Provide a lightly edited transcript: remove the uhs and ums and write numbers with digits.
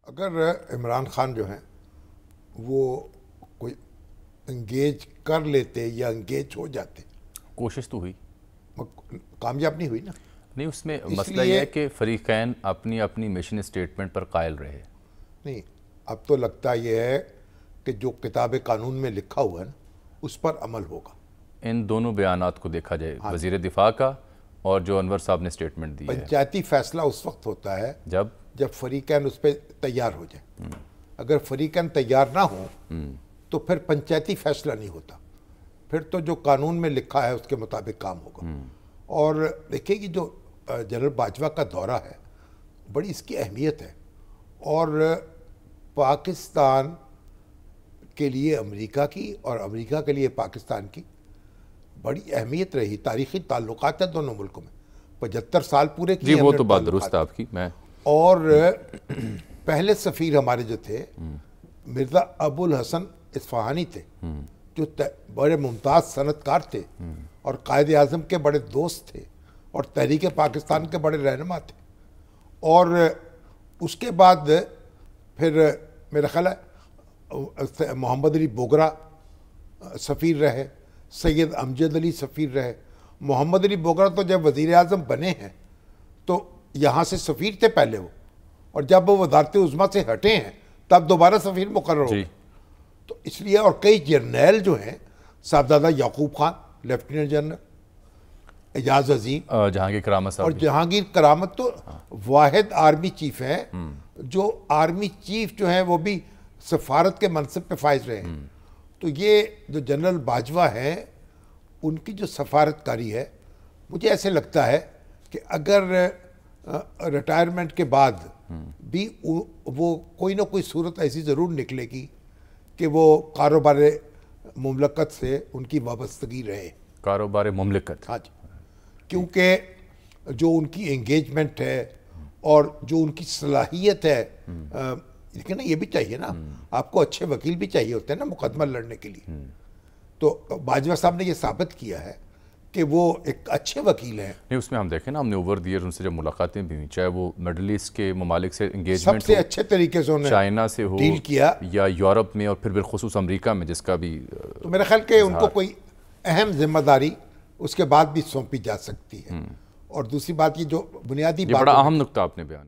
اگر عمران خان جو ہیں وہ کوئی انگیج کر لیتے یا انگیج ہو جاتے، کوشش تو ہوئی کامیاب نہیں ہوئی نا۔ نہیں، اس میں مسئلہ یہ ہے کہ فریقین اپنی اپنی مشن اسٹیٹمنٹ پر قائل رہے۔ نہیں، اب تو لگتا یہ ہے کہ جو کتاب قانون میں لکھا ہوا ہے نا اس پر عمل ہوگا۔ ان دونوں بیانات کو دیکھا جائے، وزیر دفاع کا اور جو انور صاحب نے اسٹیٹمنٹ دی ہے، پنچایتی فیصلہ اس وقت ہوتا ہے جب فریقین اس پہ تیار ہو جائیں۔ اگر فریقین تیار نہ ہوں تو پھر پنچایتی فیصلہ نہیں ہوتا، پھر تو جو قانون میں لکھا ہے اس کے مطابق کام ہوگا۔ اور دیکھیں کہ جو جنرل باجوہ کا دورہ ہے بڑی اس کی اہمیت ہے، اور پاکستان کے لیے امریکہ کی اور امریکہ کے لیے پاکستان کی بڑی اہمیت رہی۔ تاریخی تعلقات ہیں دونوں ملکوں میں، 75 سال پورے کیے جی، وہ تو بات درست ہے آپ کی۔ اور پہلے سفیر ہمارے جو تھے مرزا ابو الحسن اصفہانی تھے، جو بڑے ممتاز صنعت کار تھے اور قائد اعظم کے بڑے دوست تھے اور تحریک پاکستان کے بڑے رہنما تھے۔ اور اس کے بعد پھر میرا خیال ہے محمد علی بوگرا سفیر رہے، سید امجد علی سفیر رہے۔ محمد علی بوگرا تو جب وزیر اعظم بنے ہیں تو یہاں سے سفیر تھے پہلے وہ، اور جب وہ وزارت عظمیٰ سے ہٹے ہیں تب دوبارہ سفیر مقرر ہو گئے۔ تو اس لیے اور کئی جرنیل جو ہیں، صاحبزادہ یعقوب خان لیفٹیننٹ جنرل، اعجاز عظیم، جہانگیر کرامت صاحب، اور جہانگیر کرامت تو واحد آرمی چیف ہیں جو آرمی چیف جو ہیں وہ بھی سفارت کے منصب پہ فائز رہے ہیں۔ تو یہ جو جنرل باجوہ ہیں ان کی جو سفارت کاری ہے، مجھے ایسے لگتا ہے کہ اگر ریٹائرمنٹ کے بعد بھی وہ کوئی نہ کوئی صورت ایسی ضرور نکلے گی کہ وہ کاروبار مملکت سے ان کی وابستگی رہے۔ کاروبار مملکت، ہاں جی، کیونکہ جو ان کی انگیجمنٹ ہے اور جو ان کی صلاحیت ہے، لیکن یہ بھی چاہیے نا، آپ کو اچھے وکیل بھی چاہیے ہوتے ہیں نا مقدمہ لڑنے کے لیے۔ تو باجوہ صاحب نے یہ ثابت کیا ہے کہ وہ ایک اچھے وکیل ہیں۔ نہیں، اس میں ہم دیکھیں نا، ہم نے اوور دی ایئر ان سے جب ملاقاتیں بھی ہوئیں، چاہے وہ مڈل ایسٹ کے ممالک سے انگیجمنٹ سب سے اچھے طریقے سے انہوں نے چائنا سے ہو ڈیل کیا، یا یورپ میں، اور پھر بالخصوص امریکہ میں، جس کا بھی تو میرا خیال کہ ان کو کوئی اہم ذمہ داری اس کے بعد بھی سونپی جا سکتی ہے۔ اور دوسری بات یہ جو بنیادی یہ بڑا اہم نقطہ آپ نے بیان